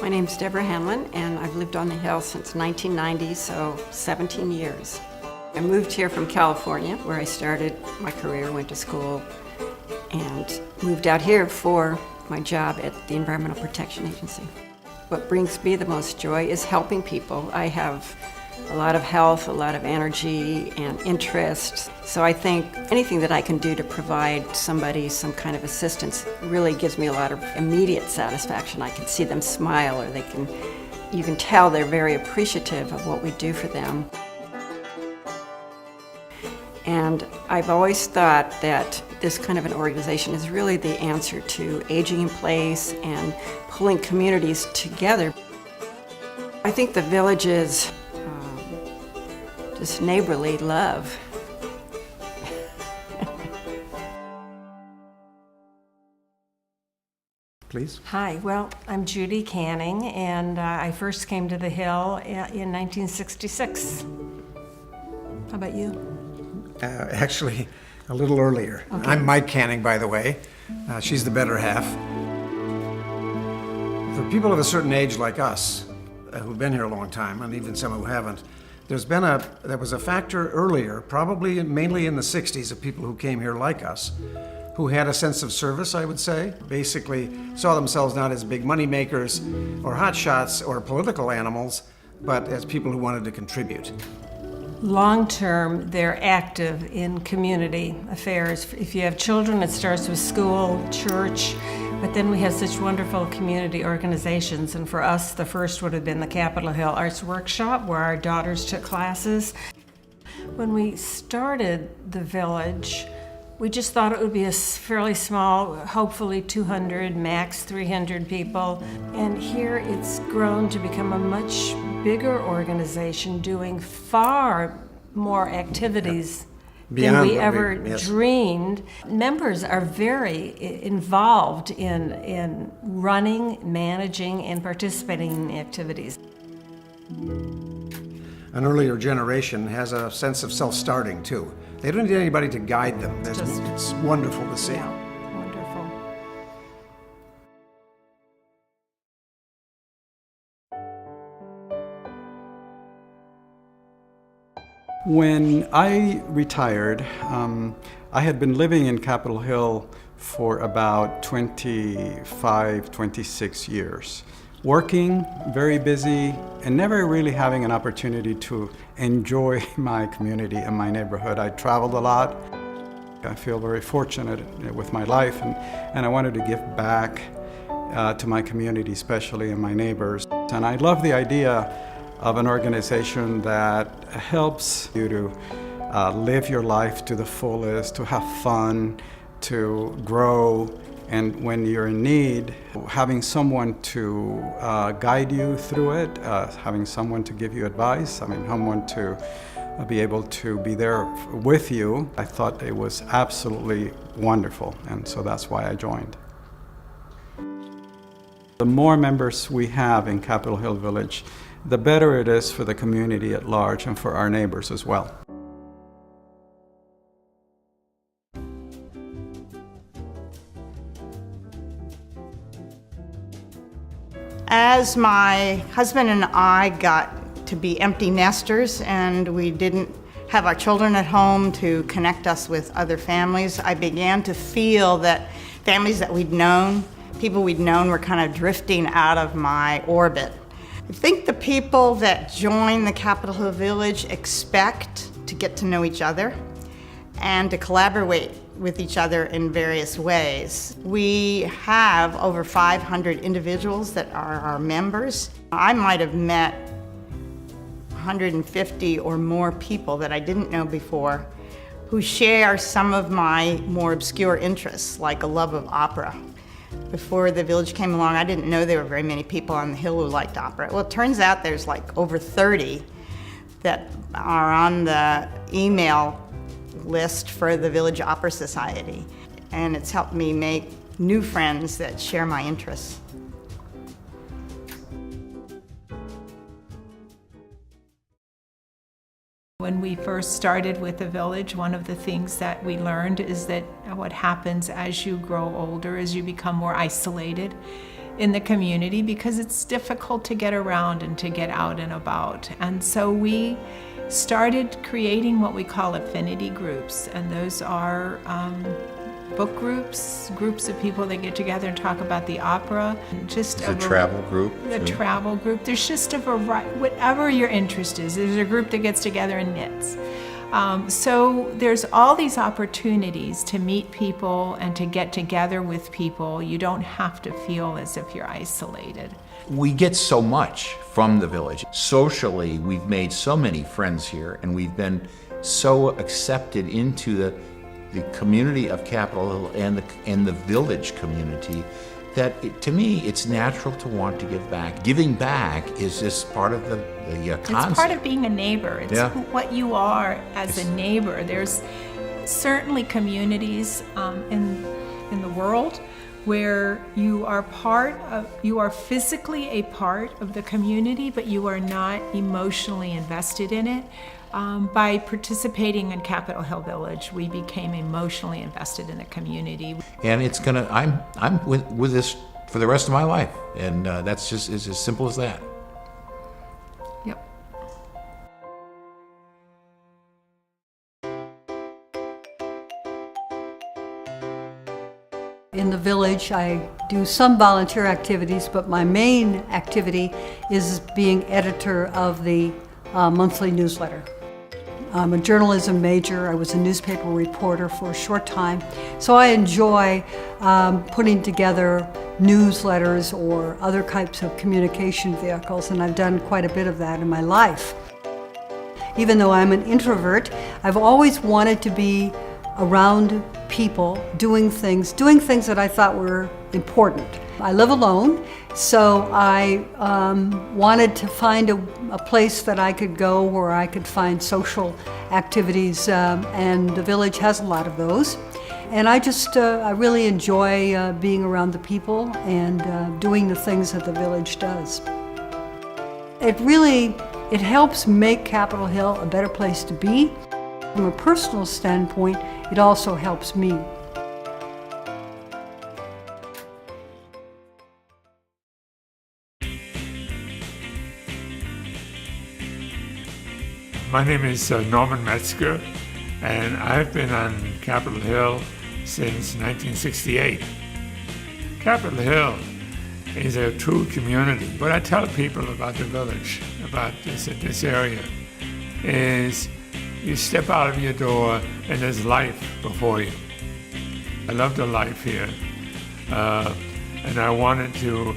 My name's Deborah Hanlon, and I've lived on the Hill since 1990, so 17 years. I moved here from California, where I started my career, went to school, and moved out here for my job at the Environmental Protection Agency. What brings me the most joy is helping people. I have a lot of health, a lot of energy and interest. So I think anything that I can do to provide somebody some kind of assistance really gives me a lot of immediate satisfaction. I can see them smile, or you can tell they're very appreciative of what we do for them. And I've always thought that this kind of an organization is really the answer to aging in place and pulling communities together. I think the village is just neighborly love. Please. Hi, well, I'm Judy Canning, and I first came to the Hill in 1966. How about you? Actually, a little earlier. Okay. I'm Mike Canning, by the way. She's the better half. For people of a certain age like us, who've been here a long time, and even some who haven't, there was a factor earlier, probably mainly in the 60s, of people who came here like us, who had a sense of service, I would say, basically saw themselves not as big money makers or hotshots or political animals, but as people who wanted to contribute. Long term, they're active in community affairs. If you have children, it starts with school, church, but then we have such wonderful community organizations, and for us, the first would have been the Capitol Hill Arts Workshop, where our daughters took classes. When we started the village, we just thought it would be a fairly small, hopefully 200, max 300 people. And here it's grown to become a much bigger organization doing far more activities than we ever dreamed. Members are very involved in running, managing, and participating in the activities. An earlier generation has a sense of self-starting too. They don't need anybody to guide them. It's wonderful to see. Yeah, wonderful. When I retired, I had been living in Capitol Hill for about 25, 26 years. Working, very busy, and never really having an opportunity to enjoy my community and my neighborhood. I traveled a lot. I feel very fortunate with my life, and I wanted to give back to my community, especially and my neighbors. And I love the idea of an organization that helps you to live your life to the fullest, to have fun, to grow. And when you're in need, having someone to guide you through it, having someone to give you advice, someone to be able to be there with you, I thought it was absolutely wonderful, and so that's why I joined. The more members we have in Capitol Hill Village, the better it is for the community at large and for our neighbors as well. As my husband and I got to be empty nesters and we didn't have our children at home to connect us with other families, I began to feel that families that we'd known, people we'd known, were kind of drifting out of my orbit. I think the people that join the Capitol Hill Village expect to get to know each other and to collaborate with each other in various ways. We have over 500 individuals that are our members. I might have met 150 or more people that I didn't know before who share some of my more obscure interests, like a love of opera. Before the village came along, I didn't know there were very many people on the Hill who liked opera. Well, it turns out there's like over 30 that are on the email list for the Village Opera Society, and it's helped me make new friends that share my interests. When we first started with the village, one of the things that we learned is that what happens as you grow older is you become more isolated in the community because it's difficult to get around and to get out and about. And so we started creating what we call affinity groups, and those are book groups of people that get together and talk about the opera. Just a travel group. A travel group. There's just a variety, whatever your interest is. There's a group that gets together and knits. So there's all these opportunities to meet people and to get together with people. You don't have to feel as if you're isolated. We get so much from the village. Socially, we've made so many friends here, and we've been so accepted into the community of Capitol Hill and the village community that to me it's natural to want to give back. Giving back is just part of the concept. It's part of being a neighbor. It's what you are as a neighbor. There's certainly communities in the world where you are physically a part of the community, but you are not emotionally invested in it. By participating in Capitol Hill Village, we became emotionally invested in the community. And it's gonna, I'm with this for the rest of my life, and that's just it's as simple as that. Yep. In the village, I do some volunteer activities, but my main activity is being editor of the monthly newsletter. I'm a journalism major. I was a newspaper reporter for a short time. So I enjoy putting together newsletters or other types of communication vehicles, and I've done quite a bit of that in my life. Even though I'm an introvert, I've always wanted to be around people, doing things that I thought were important. I live alone, so I wanted to find a place that I could go where I could find social activities, and the village has a lot of those. And I really enjoy being around the people and doing the things that the village does. It helps make Capitol Hill a better place to be. From a personal standpoint, it also helps me. My name is Norman Metzger, and I've been on Capitol Hill since 1968. Capitol Hill is a true community. What I tell people about the village, about this area, is you step out of your door and there's life before you. I love the life here, and I wanted to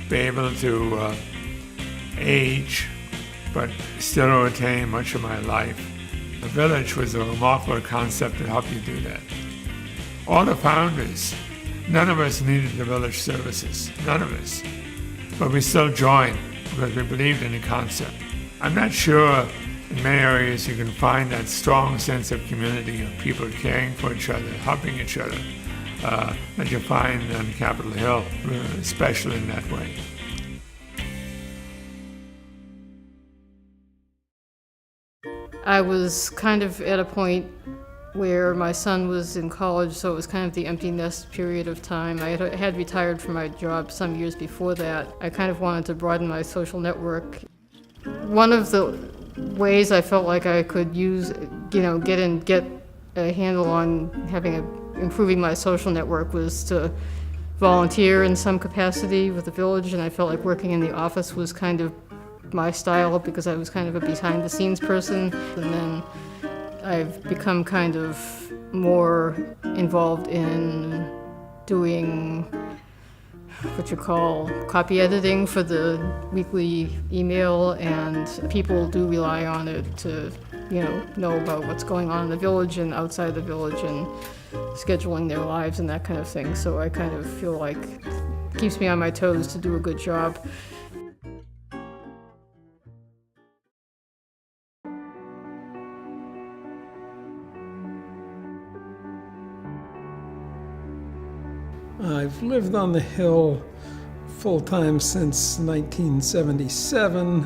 be able to age but still retain much of my life. The village was a remarkable concept to help you do that. All the founders, none of us needed the village services, none of us. But we still joined because we believed in the concept. I'm not sure in many areas you can find that strong sense of community, of people caring for each other, helping each other, that you find on Capitol Hill, special in that way. I was kind of at a point where my son was in college, so it was kind of the empty nest period of time. I had retired from my job some years before that. I kind of wanted to broaden my social network. One of the ways I felt like I could use, get a handle on improving my social network was to volunteer in some capacity with the village, and I felt like working in the office was kind of my style because I was kind of a behind-the-scenes person. And then I've become kind of more involved in doing what you call copy editing for the weekly email, and people do rely on it to, know about what's going on in the village and outside the village and scheduling their lives and that kind of thing. So I kind of feel like it keeps me on my toes to do a good job. I've lived on the Hill full-time since 1977.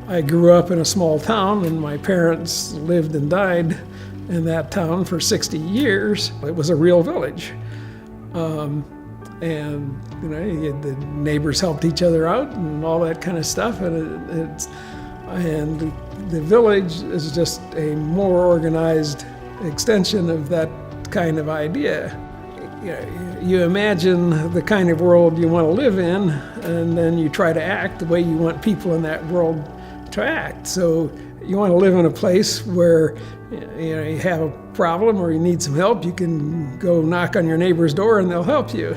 I grew up in a small town, and my parents lived and died in that town for 60 years. It was a real village. And the neighbors helped each other out and all that kind of stuff. And the village is just a more organized extension of that kind of idea. You imagine the kind of world you want to live in, and then you try to act the way you want people in that world to act. So you want to live in a place where you have a problem or you need some help, you can go knock on your neighbor's door and they'll help you.